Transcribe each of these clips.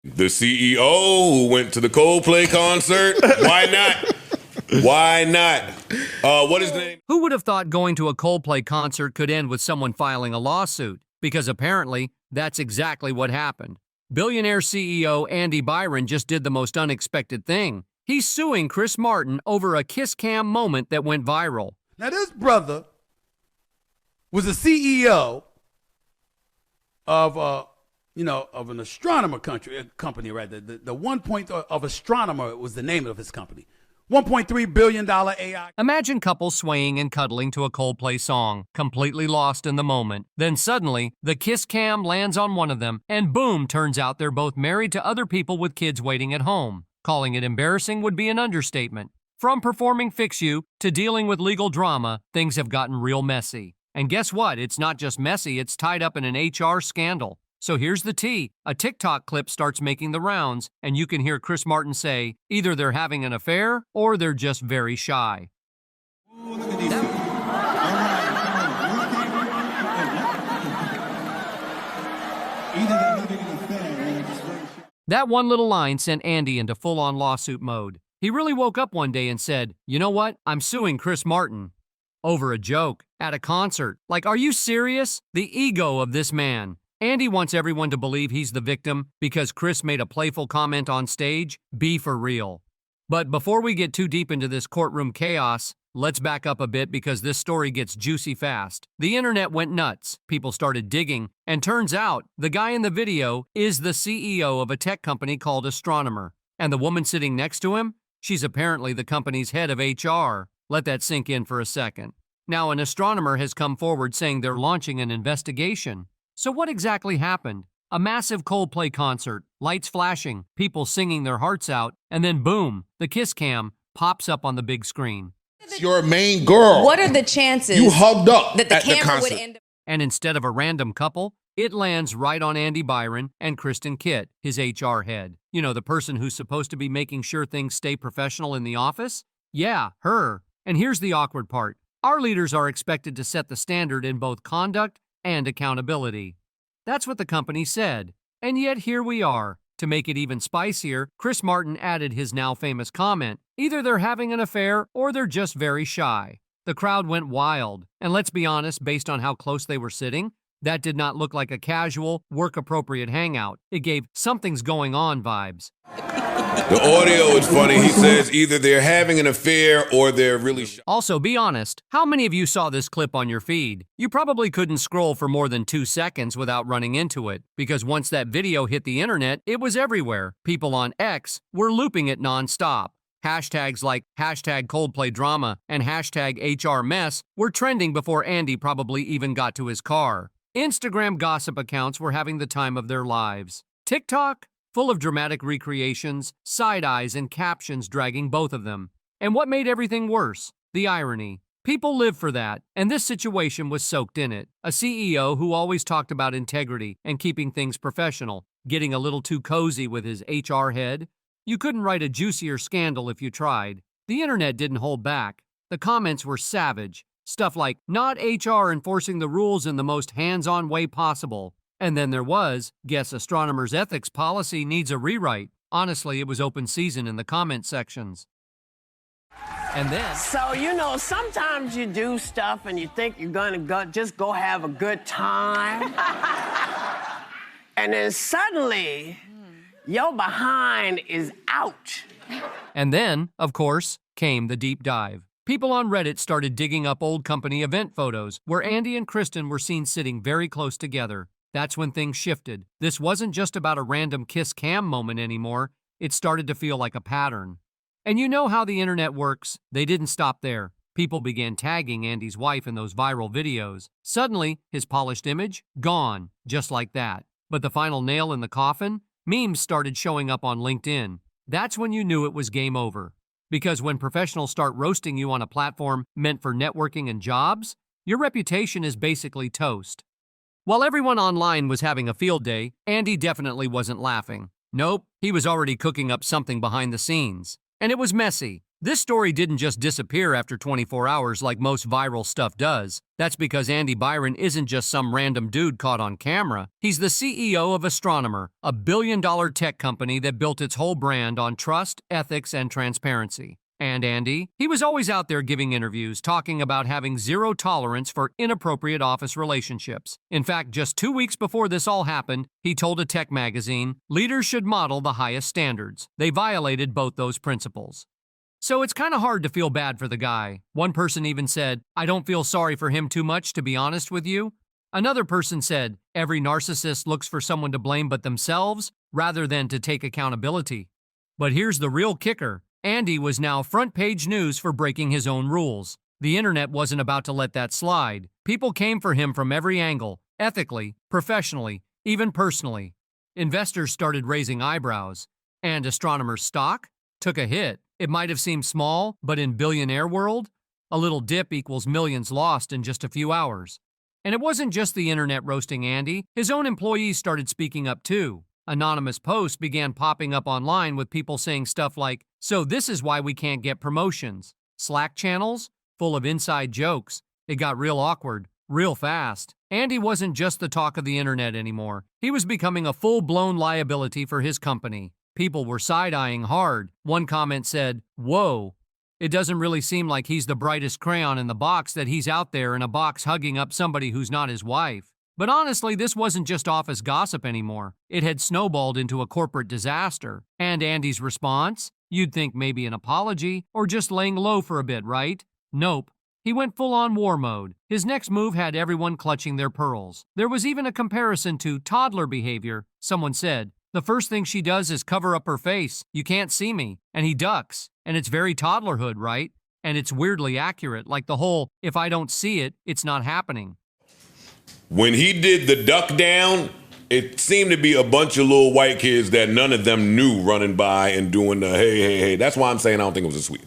The CEO who went to the Coldplay concert. Why not? Why not? What is the name? Who would have thought going to a Coldplay concert could end with someone filing a lawsuit? Because apparently, that's exactly what happened. Billionaire CEO Andy Byron just did the most unexpected thing. He's suing Chris Martin over a kiss cam moment that went viral. Now, this brother was the CEO of an astronomer company, right? The 1 point of astronomer was the name of his company. $1.3 billion AI. Imagine couples swaying and cuddling to a Coldplay song, completely lost in the moment. Then suddenly, the kiss cam lands on one of them, and boom, turns out they're both married to other people with kids waiting at home. Calling it embarrassing would be an understatement. From performing Fix You to dealing with legal drama, things have gotten real messy. And guess what? It's not just messy, it's tied up in an HR scandal. So here's the tea. A TikTok clip starts making the rounds, and you can hear Chris Martin say, either they're having an affair or they're just very shy. That one little line sent Andy into full-on lawsuit mode. He really woke up one day and said, you know what? I'm suing Chris Martin. Over a joke, at a concert. Like, are you serious? The ego of this man. Andy wants everyone to believe he's the victim because Chris made a playful comment on stage. Be for real. But before we get too deep into this courtroom chaos, let's back up a bit because this story gets juicy fast. The internet went nuts. People started digging, and turns out the guy in the video is the CEO of a tech company called Astronomer. And the woman sitting next to him? She's apparently the company's head of HR. Let that sink in for a second. Now, an astronomer has come forward saying they're launching an investigation. So what exactly happened? A massive Coldplay concert, lights flashing, people singing their hearts out, and then boom, the kiss cam pops up on the big screen. It's your main girl. What are the chances you hugged up that the at the camera would concert? end up? And instead of a random couple, it lands right on Andy Byron and Kristen Kitt, his HR head. You know, the person who's supposed to be making sure things stay professional in the office? Yeah, her. And here's the awkward part. Our leaders are expected to set the standard in both conduct and accountability. That's what the company said. And yet here we are. To make it even spicier, Chris Martin added his now famous comment, either they're having an affair or they're just very shy. The crowd went wild. And let's be honest, based on how close they were sitting, that did not look like a casual, work-appropriate hangout. It gave something's going on vibes. The audio is funny. He says either they're having an affair or they're really shy. Also, be honest, how many of you saw this clip on your feed? You probably couldn't scroll for more than 2 seconds without running into it, because once that video hit the internet, it was everywhere. People on X were looping it nonstop. Hashtags like hashtag Coldplay drama and hashtag HR mess were trending before Andy probably even got to his car. Instagram gossip accounts were having the time of their lives. TikTok? Full of dramatic recreations, side eyes, and captions dragging both of them. And what made everything worse? The irony. People live for that, and this situation was soaked in it. A CEO who always talked about integrity and keeping things professional, getting a little too cozy with his HR head. You couldn't write a juicier scandal if you tried. The internet didn't hold back. The comments were savage. Stuff like, not HR enforcing the rules in the most hands-on way possible. And then there was, guess Astronomer's ethics policy needs a rewrite. Honestly, it was open season in the comment sections. And then... So, you know, sometimes you do stuff and you think you're gonna just go have a good time. And then suddenly, your behind is out. And then, of course, came the deep dive. People on Reddit started digging up old company event photos where Andy and Kristen were seen sitting very close together. That's when things shifted. This wasn't just about a random kiss cam moment anymore. It started to feel like a pattern. And you know how the internet works. They didn't stop there. People began tagging Andy's wife in those viral videos. Suddenly, his polished image, gone, just like that. But the final nail in the coffin? Memes started showing up on LinkedIn. That's when you knew it was game over. Because when professionals start roasting you on a platform meant for networking and jobs, your reputation is basically toast. While everyone online was having a field day, Andy definitely wasn't laughing. Nope, he was already cooking up something behind the scenes. And it was messy. This story didn't just disappear after 24 hours like most viral stuff does. That's because Andy Byron isn't just some random dude caught on camera. He's the CEO of Astronomer, a billion-dollar tech company that built its whole brand on trust, ethics, and transparency. And Andy? He was always out there giving interviews, talking about having zero tolerance for inappropriate office relationships. In fact, just 2 weeks before this all happened, he told a tech magazine, leaders should model the highest standards. They violated both those principles. So it's kind of hard to feel bad for the guy. One person even said, I don't feel sorry for him too much, to be honest with you. Another person said, every narcissist looks for someone to blame but themselves, rather than to take accountability. But here's the real kicker. Andy was now front-page news for breaking his own rules. The internet wasn't about to let that slide. People came for him from every angle, ethically, professionally, even personally. Investors started raising eyebrows. And Astronomer's stock took a hit. It might have seemed small, but in billionaire world, a little dip equals millions lost in just a few hours. And it wasn't just the internet roasting Andy. His own employees started speaking up too. Anonymous posts began popping up online with people saying stuff like, so this is why we can't get promotions. Slack channels, full of inside jokes. It got real awkward, real fast. Andy wasn't just the talk of the internet anymore. He was becoming a full-blown liability for his company. People were side-eyeing hard. One comment said, whoa, it doesn't really seem like he's the brightest crayon in the box that he's out there in a box hugging up somebody who's not his wife. But honestly, this wasn't just office gossip anymore. It had snowballed into a corporate disaster. And Andy's response? You'd think maybe an apology, or just laying low for a bit, right? Nope. He went full-on war mode. His next move had everyone clutching their pearls. There was even a comparison to toddler behavior. Someone said, the first thing she does is cover up her face. You can't see me. And he ducks. And it's very toddlerhood, right? And it's weirdly accurate, like the whole, if I don't see it, it's not happening. When he did the duck down, it seemed to be a bunch of little white kids that none of them knew running by and doing the hey, hey, hey. That's why I'm saying I don't think it was a sweet.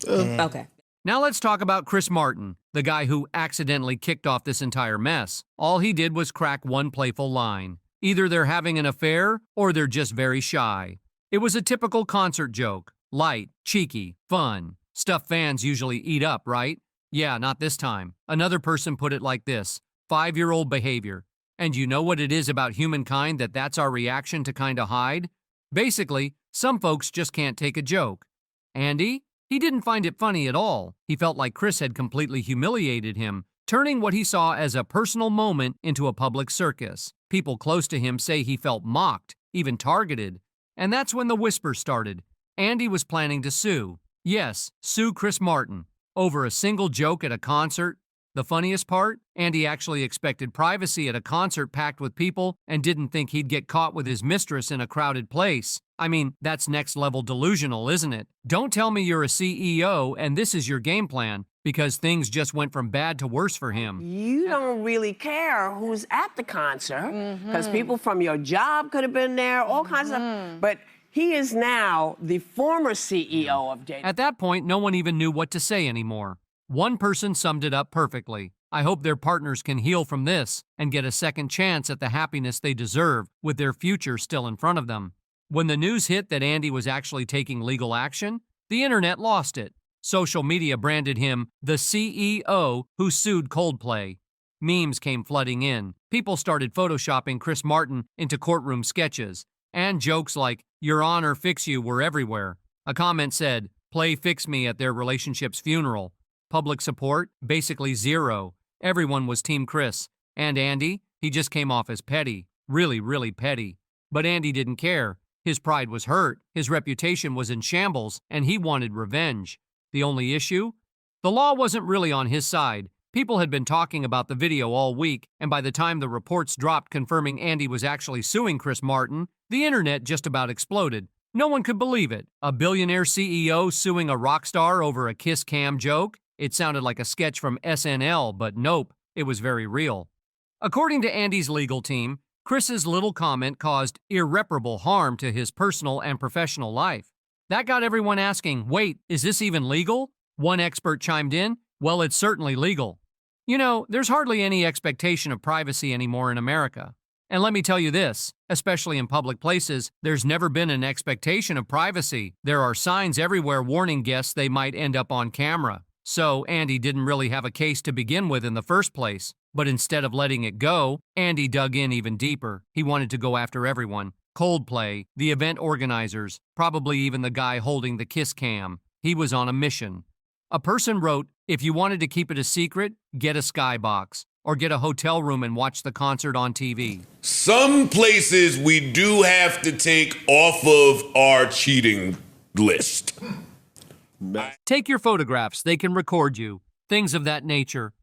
Okay. Now let's talk about Chris Martin, the guy who accidentally kicked off this entire mess. All he did was crack one playful line. Either they're having an affair or they're just very shy. It was a typical concert joke. Light, cheeky, fun. Stuff fans usually eat up, right? Yeah, not this time. Another person put it like this. 5-year-old behavior. And you know what it is about humankind that's our reaction to kinda hide? Basically, some folks just can't take a joke. Andy? He didn't find it funny at all. He felt like Chris had completely humiliated him, turning what he saw as a personal moment into a public circus. People close to him say he felt mocked, even targeted. And that's when the whispers started. Andy was planning to sue. Yes, sue Chris Martin. Over a single joke at a concert. The funniest part? Andy actually expected privacy at a concert packed with people and didn't think he'd get caught with his mistress in a crowded place. I mean, that's next-level delusional, isn't it? Don't tell me you're a CEO and this is your game plan, because things just went from bad to worse for him. You don't really care who's at the concert, because people from your job could have been there, all kinds of stuff. But he is now the former CEO of Data. At that point, no one even knew what to say anymore. One person summed it up perfectly. I hope their partners can heal from this and get a second chance at the happiness they deserve with their future still in front of them. When the news hit that Andy was actually taking legal action, the internet lost it. Social media branded him the CEO who sued Coldplay. Memes came flooding in. People started photoshopping Chris Martin into courtroom sketches. And jokes like, Your Honor, fix you were everywhere. A comment said, Play fix me at their relationship's funeral. Public support? Basically zero. Everyone was Team Chris. And Andy? He just came off as petty. Really, really petty. But Andy didn't care. His pride was hurt, his reputation was in shambles, and he wanted revenge. The only issue? The law wasn't really on his side. People had been talking about the video all week, and by the time the reports dropped confirming Andy was actually suing Chris Martin, the internet just about exploded. No one could believe it. A billionaire CEO suing a rock star over a kiss cam joke? It sounded like a sketch from SNL, but nope, it was very real. According to Andy's legal team, Chris's little comment caused irreparable harm to his personal and professional life. That got everyone asking, wait, is this even legal? One expert chimed in, well, it's certainly legal. You know, there's hardly any expectation of privacy anymore in America. And let me tell you this, especially in public places, there's never been an expectation of privacy. There are signs everywhere warning guests they might end up on camera. So Andy didn't really have a case to begin with in the first place. But instead of letting it go, Andy dug in even deeper. He wanted to go after everyone. Coldplay, the event organizers, probably even the guy holding the kiss cam. He was on a mission. A person wrote, if you wanted to keep it a secret, get a skybox. Or get a hotel room and watch the concert on TV. Some places we do have to take off of our cheating list. Take your photographs, they can record you. Things of that nature.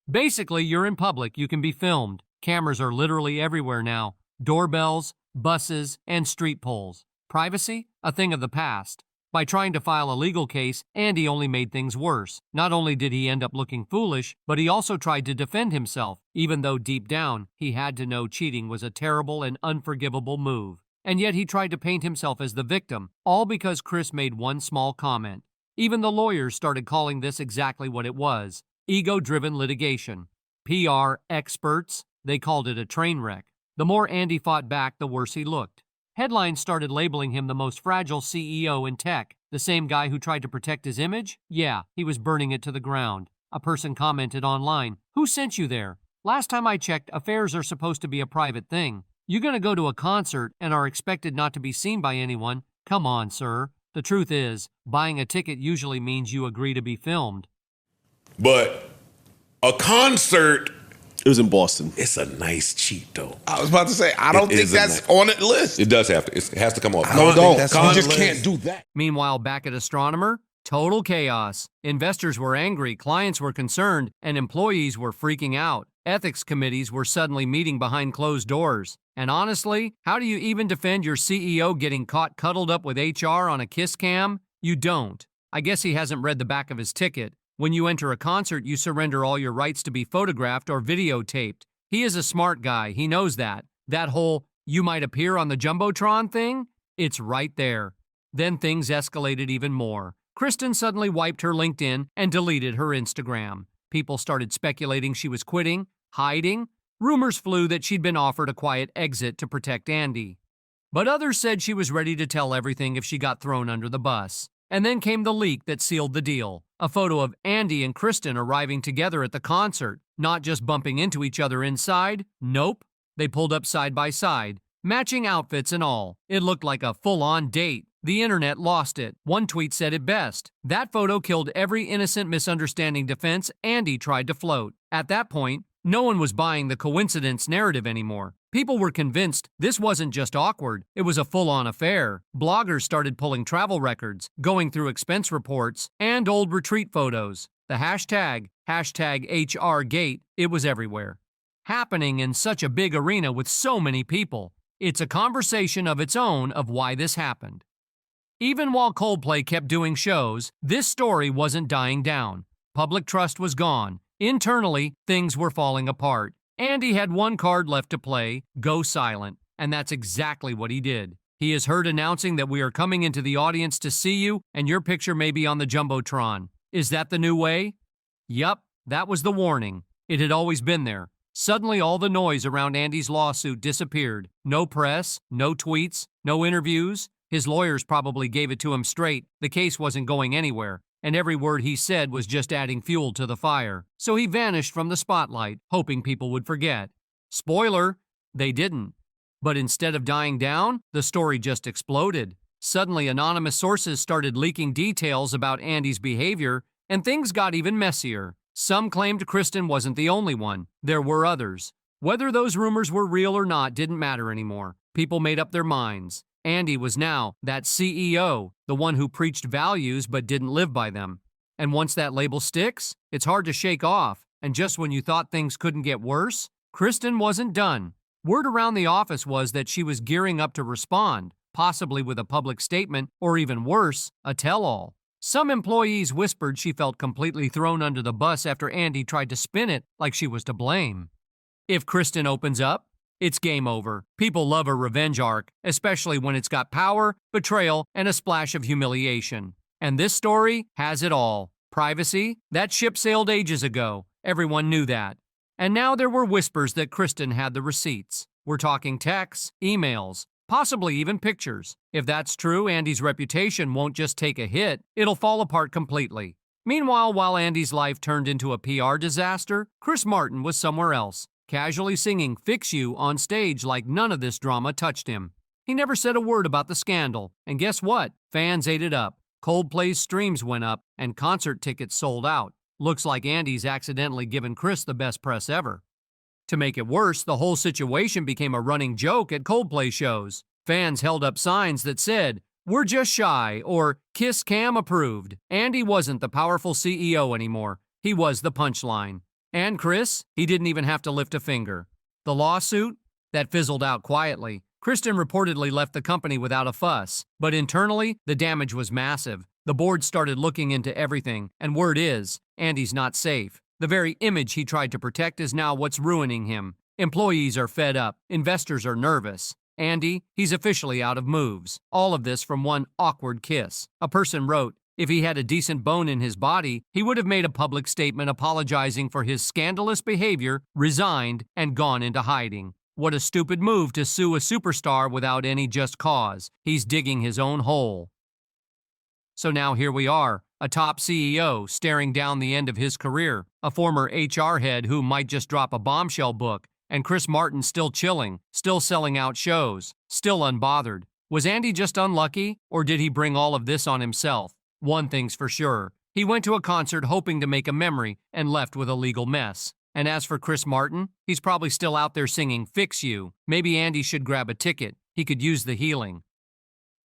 Basically, you're in public, you can be filmed. Cameras are literally everywhere now. Doorbells, buses, and street poles. Privacy? A thing of the past. By trying to file a legal case, Andy only made things worse. Not only did he end up looking foolish, but he also tried to defend himself, even though deep down, he had to know cheating was a terrible and unforgivable move. And yet he tried to paint himself as the victim, all because Chris made one small comment. Even the lawyers started calling this exactly what it was, ego-driven litigation. PR experts, they called it a train wreck. The more Andy fought back, the worse he looked. Headlines started labeling him the most fragile CEO in tech. The same guy who tried to protect his image? Yeah, he was burning it to the ground. A person commented online, "Who sent you there? Last time I checked, affairs are supposed to be a private thing. You're gonna go to a concert and are expected not to be seen by anyone? Come on, sir." The truth is, buying a ticket usually means you agree to be filmed. But a concert, It was in Boston. it's a nice cheat, though. I was about to say, I don't It think is a that's nice- on the list. It does have to. It has to come off. No, don't. That's You on just the can't list. do that. Meanwhile, back at Astronomer, total chaos. Investors were angry, clients were concerned, and employees were freaking out. Ethics committees were suddenly meeting behind closed doors. And honestly, how do you even defend your CEO getting caught cuddled up with HR on a kiss cam? You don't. I guess he hasn't read the back of his ticket. When you enter a concert, you surrender all your rights to be photographed or videotaped. He is a smart guy, he knows that. That whole, you might appear on the Jumbotron thing? It's right there. Then things escalated even more. Kristen suddenly wiped her LinkedIn and deleted her Instagram. People started speculating she was quitting, hiding. Rumors flew that she'd been offered a quiet exit to protect Andy. But others said she was ready to tell everything if she got thrown under the bus. And then came the leak that sealed the deal. A photo of Andy and Kristen arriving together at the concert, not just bumping into each other inside. Nope. They pulled up side by side, matching outfits and all. It looked like a full-on date. The internet lost it. One tweet said it best. That photo killed every innocent misunderstanding defense Andy tried to float. At that point, no one was buying the coincidence narrative anymore. People were convinced this wasn't just awkward, it was a full-on affair. Bloggers started pulling travel records, going through expense reports, and old retreat photos. The hashtag #HRGate, it was everywhere. Happening in such a big arena with so many people. It's a conversation of its own of why this happened. Even while Coldplay kept doing shows, this story wasn't dying down. Public trust was gone. Internally, things were falling apart. Andy had one card left to play, go silent, and that's exactly what he did. He is heard announcing that we are coming into the audience to see you, and your picture may be on the Jumbotron. Is that the new way? Yup, that was the warning. It had always been there. Suddenly all the noise around Andy's lawsuit disappeared. No press, no tweets, no interviews. His lawyers probably gave it to him straight. The case wasn't going anywhere, and every word he said was just adding fuel to the fire. So he vanished from the spotlight, hoping people would forget. Spoiler, they didn't. But instead of dying down, the story just exploded. Suddenly, anonymous sources started leaking details about Andy's behavior, and things got even messier. Some claimed Kristen wasn't the only one. There were others. Whether those rumors were real or not didn't matter anymore. People made up their minds. Andy was now that CEO, the one who preached values but didn't live by them. And once that label sticks, it's hard to shake off. And just when you thought things couldn't get worse, Kristen wasn't done. Word around the office was that she was gearing up to respond, possibly with a public statement, or even worse, a tell-all. Some employees whispered she felt completely thrown under the bus after Andy tried to spin it like she was to blame. If Kristen opens up, it's game over. People love a revenge arc, especially when it's got power, betrayal, and a splash of humiliation. And this story has it all. Privacy? That ship sailed ages ago. Everyone knew that. And now there were whispers that Kristen had the receipts. We're talking texts, emails, possibly even pictures. If that's true, Andy's reputation won't just take a hit, it'll fall apart completely. Meanwhile, while Andy's life turned into a PR disaster, Chris Martin was somewhere else, casually singing Fix You on stage like none of this drama touched him. He never said a word about the scandal, and guess what? Fans ate it up. Coldplay's streams went up, and concert tickets sold out. Looks like Andy's accidentally given Chris the best press ever. To make it worse, the whole situation became a running joke at Coldplay shows. Fans held up signs that said, "We're just shy," or "Kiss Cam approved." Andy wasn't the powerful CEO anymore. He was the punchline. And Chris, he didn't even have to lift a finger. The lawsuit? That fizzled out quietly. Kristen reportedly left the company without a fuss, but internally, the damage was massive. The board started looking into everything, and word is, Andy's not safe. The very image he tried to protect is now what's ruining him. Employees are fed up. Investors are nervous. Andy, he's officially out of moves. All of this from one awkward kiss. A person wrote, if he had a decent bone in his body, he would have made a public statement apologizing for his scandalous behavior, resigned, and gone into hiding. What a stupid move to sue a superstar without any just cause. He's digging his own hole. So now here we are, a top CEO staring down the end of his career, a former HR head who might just drop a bombshell book, and Chris Martin still chilling, still selling out shows, still unbothered. Was Andy just unlucky, or did he bring all of this on himself? One thing's for sure, he went to a concert hoping to make a memory and left with a legal mess. And as for Chris Martin, he's probably still out there singing Fix You. Maybe Andy should grab a ticket. He could use the healing.